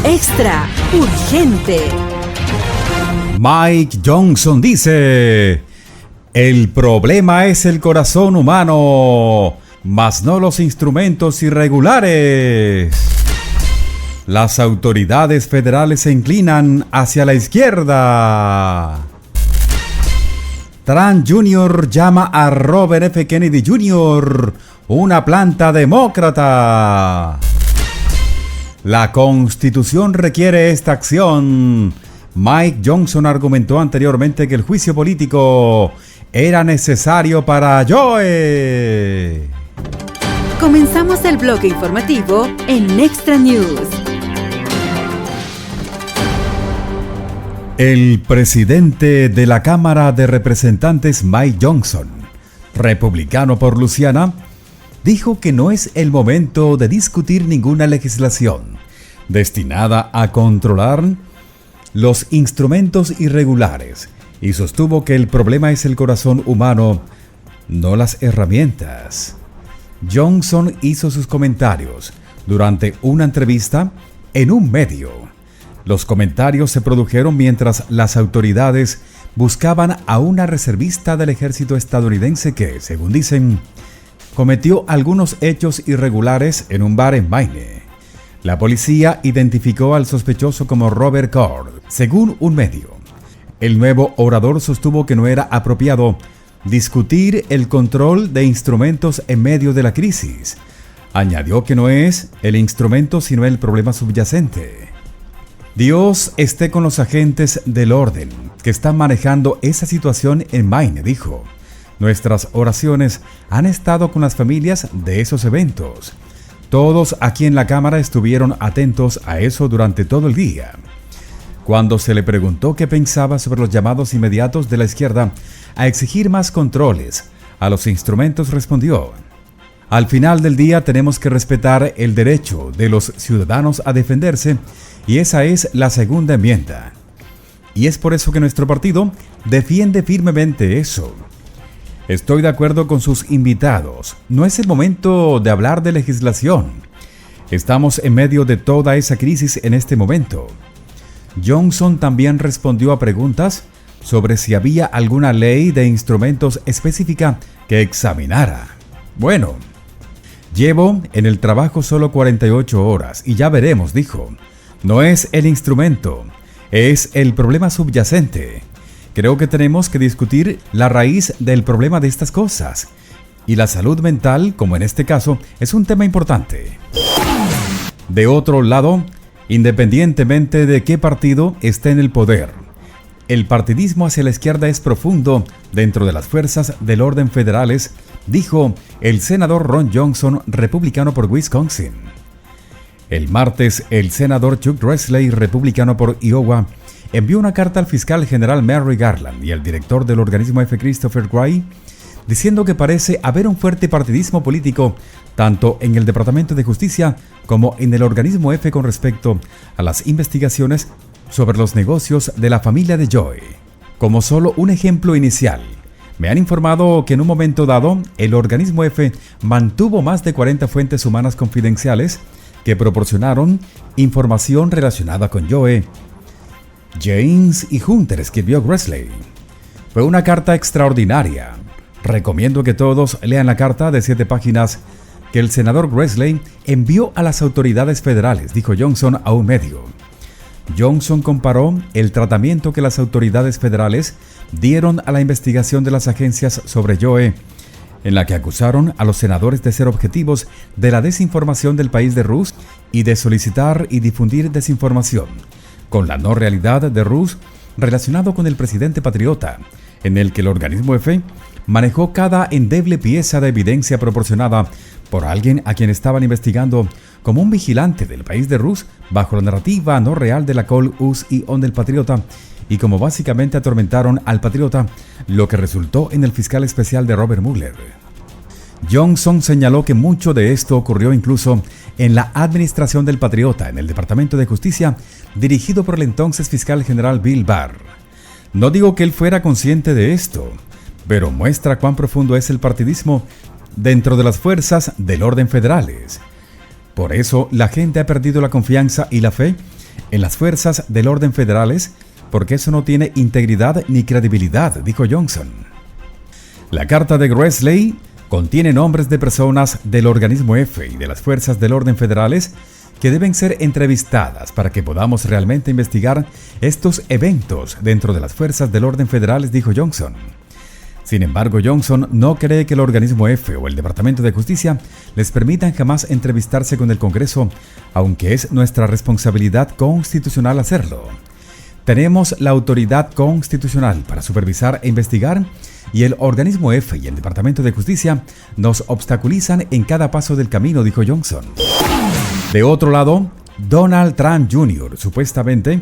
Extra urgente. Mike Johnson dice: el problema es el corazón humano, mas no los instrumentos irregulares. Las autoridades federales se inclinan hacia la izquierda. Trump Jr. llama a Robert F. Kennedy Jr. una planta demócrata. La Constitución requiere esta acción. Mike Johnson argumentó anteriormente que el juicio político era necesario para Joe. Comenzamos el bloque informativo en Extra News. El presidente de la Cámara de Representantes, Mike Johnson, republicano por Luisiana, dijo que no es el momento de discutir ninguna legislación destinada a controlar los instrumentos irregulares y sostuvo que el problema es el corazón humano, no las herramientas. Johnson hizo sus comentarios durante una entrevista en un medio. Los comentarios se produjeron mientras las autoridades buscaban a una reservista del ejército estadounidense que, según dicen, cometió algunos hechos irregulares en un bar en Maine. La policía identificó al sospechoso como Robert Cord, según un medio. El nuevo orador sostuvo que no era apropiado discutir el control de instrumentos en medio de la crisis. Añadió que no es el instrumento sino el problema subyacente. Dios esté con los agentes del orden que están manejando esa situación en Maine, dijo. Nuestras oraciones han estado con las familias de esos eventos. Todos aquí en la Cámara estuvieron atentos a eso durante todo el día. Cuando se le preguntó qué pensaba sobre los llamados inmediatos de la izquierda a exigir más controles a los instrumentos, respondió: al final del día tenemos que respetar el derecho de los ciudadanos a defenderse y esa es la segunda enmienda. Y es por eso que nuestro partido defiende firmemente eso. Estoy de acuerdo con sus invitados. No es el momento de hablar de legislación. Estamos en medio de toda esa crisis en este momento. Johnson también respondió a preguntas sobre si había alguna ley de instrumentos específica que examinara. Bueno, llevo en el trabajo solo 48 horas y ya veremos, dijo. No es el instrumento, es el problema subyacente. Creo que tenemos que discutir la raíz del problema de estas cosas. Y la salud mental, como en este caso, es un tema importante. De otro lado, independientemente de qué partido esté en el poder, el partidismo hacia la izquierda es profundo dentro de las fuerzas del orden federales, dijo el senador Ron Johnson, republicano por Wisconsin. El martes, el senador Chuck Grassley, republicano por Iowa, envió una carta al fiscal general Merrick Garland y al director del organismo F. Christopher Wray, diciendo que parece haber un fuerte partidismo político tanto en el Departamento de Justicia como en el organismo F con respecto a las investigaciones sobre los negocios de la familia de Joe. Como solo un ejemplo inicial, me han informado que en un momento dado, el organismo F mantuvo más de 40 fuentes humanas confidenciales que proporcionaron información relacionada con Joe. James y Hunter, escribió Grassley. Fue una carta extraordinaria. Recomiendo que todos lean la carta de 7 páginas que el senador Grassley envió a las autoridades federales, dijo Johnson a un medio. Johnson comparó el tratamiento que las autoridades federales dieron a la investigación de las agencias sobre Joe, en la que acusaron a los senadores de ser objetivos de la desinformación del país de Rus y de solicitar y difundir desinformación, con la no realidad de Rus relacionado con el presidente patriota, en el que el organismo F manejó cada endeble pieza de evidencia proporcionada por alguien a quien estaban investigando como un vigilante del país de Rus bajo la narrativa no real de la Col Us y On del patriota, y como básicamente atormentaron al patriota, lo que resultó en el fiscal especial de Robert Mueller. Johnson señaló que mucho de esto ocurrió incluso en la administración del patriota en el Departamento de Justicia, dirigido por el entonces fiscal general Bill Barr. No digo que él fuera consciente de esto, pero muestra cuán profundo es el partidismo dentro de las fuerzas del orden federales. Por eso, la gente ha perdido la confianza y la fe en las fuerzas del orden federales porque eso no tiene integridad ni credibilidad, dijo Johnson. La carta de Grassley contiene nombres de personas del organismo F y de las fuerzas del orden federales que deben ser entrevistadas para que podamos realmente investigar estos eventos dentro de las fuerzas del orden federales, dijo Johnson. Sin embargo, Johnson no cree que el organismo F o el Departamento de Justicia les permitan jamás entrevistarse con el Congreso, aunque es nuestra responsabilidad constitucional hacerlo. Tenemos la autoridad constitucional para supervisar e investigar, y el organismo F y el Departamento de Justicia nos obstaculizan en cada paso del camino, dijo Johnson. De otro lado, Donald Trump Jr. supuestamente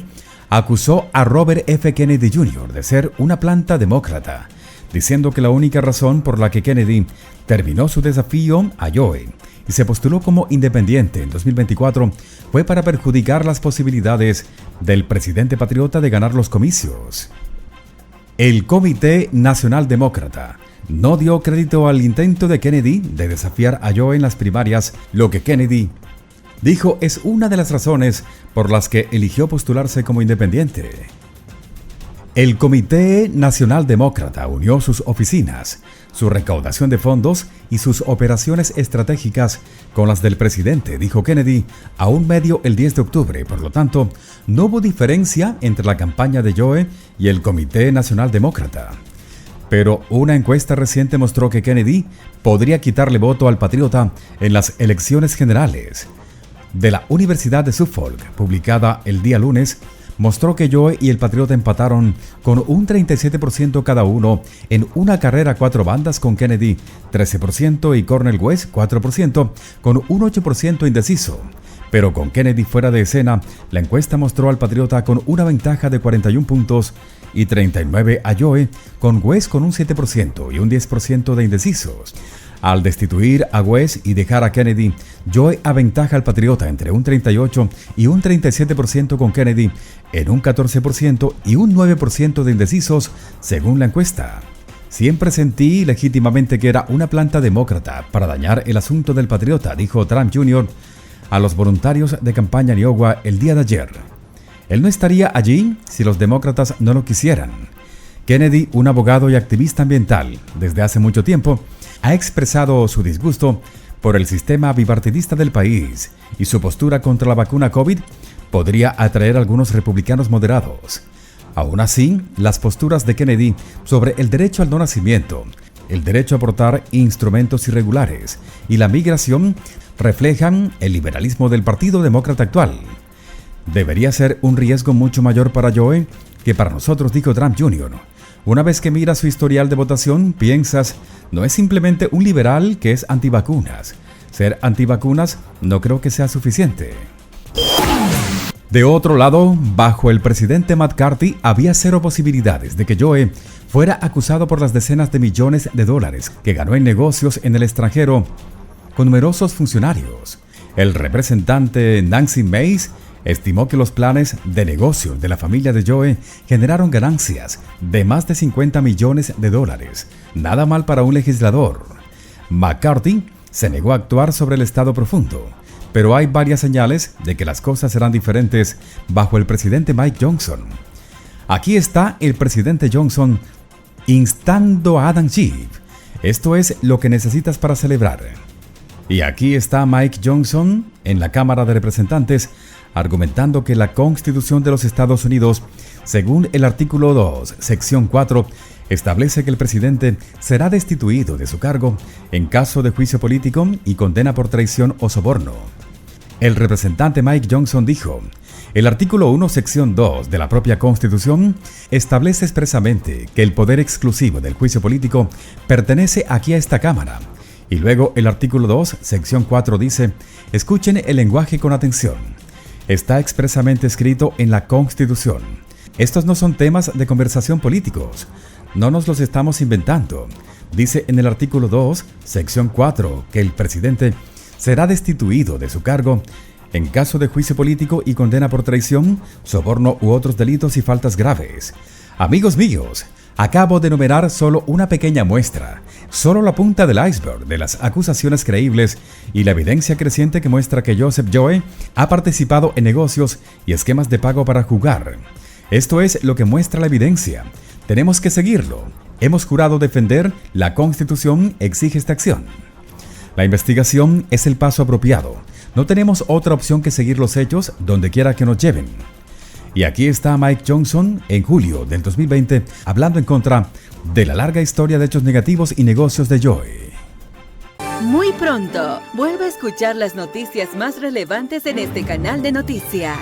acusó a Robert F. Kennedy Jr. de ser una planta demócrata, diciendo que la única razón por la que Kennedy terminó su desafío a Joe y se postuló como independiente en 2024 fue para perjudicar las posibilidades del presidente patriota de ganar los comicios. El Comité Nacional Demócrata no dio crédito al intento de Kennedy de desafiar a Joe en las primarias, lo que Kennedy dijo es una de las razones por las que eligió postularse como independiente. El Comité Nacional Demócrata unió sus oficinas, su recaudación de fondos y sus operaciones estratégicas con las del presidente, dijo Kennedy a un medio el 10 de octubre. Por lo tanto, no hubo diferencia entre la campaña de Joe y el Comité Nacional Demócrata. Pero una encuesta reciente mostró que Kennedy podría quitarle voto al patriota en las elecciones generales. De la Universidad de Suffolk, publicada el día lunes, mostró que Joe y el patriota empataron con un 37% cada uno en una carrera a 4 bandas, con Kennedy 13% y Cornel West 4%, con un 8% indeciso. Pero con Kennedy fuera de escena, la encuesta mostró al patriota con una ventaja de 41 puntos y 39 a Joe, con West con un 7% y un 10% de indecisos. Al destituir a West y dejar a Kennedy, Joe aventaja al patriota entre un 38 y un 37% con Kennedy, en un 14% y un 9% de indecisos, según la encuesta. Siempre sentí legítimamente que era una planta demócrata para dañar el asunto del patriota, dijo Trump Jr. a los voluntarios de campaña en Iowa el día de ayer. Él no estaría allí si los demócratas no lo quisieran. Kennedy, un abogado y activista ambiental desde hace mucho tiempo, ha expresado su disgusto por el sistema bipartidista del país y su postura contra la vacuna COVID podría atraer a algunos republicanos moderados. Aún así, las posturas de Kennedy sobre el derecho al no nacimiento, el derecho a portar instrumentos irregulares y la migración reflejan el liberalismo del Partido Demócrata actual. Debería ser un riesgo mucho mayor para Joe que para nosotros, dijo Trump Jr. Una vez que miras su historial de votación, piensas, no es simplemente un liberal que es antivacunas. Ser antivacunas no creo que sea suficiente. De otro lado, bajo el presidente McCarthy había cero posibilidades de que Joe fuera acusado por las decenas de millones de dólares que ganó en negocios en el extranjero con numerosos funcionarios. El representante Nancy Mace estimó que los planes de negocio de la familia de Joe generaron ganancias de más de 50 millones de dólares. Nada mal para un legislador. McCarthy se negó a actuar sobre el estado profundo, pero hay varias señales de que las cosas serán diferentes bajo el presidente Mike Johnson. Aquí está el presidente Johnson instando a Adam Schiff. Esto es lo que necesitas para celebrar. Y aquí está Mike Johnson en la Cámara de Representantes argumentando que la Constitución de los Estados Unidos, según el artículo 2, sección 4, establece que el presidente será destituido de su cargo en caso de juicio político y condena por traición o soborno. El representante Mike Johnson dijo, el artículo 1, sección 2 de la propia Constitución establece expresamente que el poder exclusivo del juicio político pertenece aquí a esta Cámara. Y luego el artículo 2, sección 4 dice, escuchen el lenguaje con atención. Está expresamente escrito en la Constitución. Estos no son temas de conversación políticos. No nos los estamos inventando. Dice en el artículo 2, sección 4, que el presidente será destituido de su cargo en caso de juicio político y condena por traición, soborno u otros delitos y faltas graves. Amigos míos, Acabo de enumerar solo una pequeña muestra, solo la punta del iceberg de las acusaciones creíbles y la evidencia creciente que muestra que Joseph Joe ha participado en negocios y esquemas de pago para jugar. Esto es lo que muestra la evidencia. Tenemos que seguirlo. Hemos jurado defender la Constitución, exige esta acción. La investigación es el paso apropiado. No tenemos otra opción que seguir los hechos donde quiera que nos lleven. Y aquí está Mike Johnson en julio del 2020 hablando en contra de la larga historia de hechos negativos y negocios de Joe. Muy pronto, vuelve a escuchar las noticias más relevantes en este canal de noticias.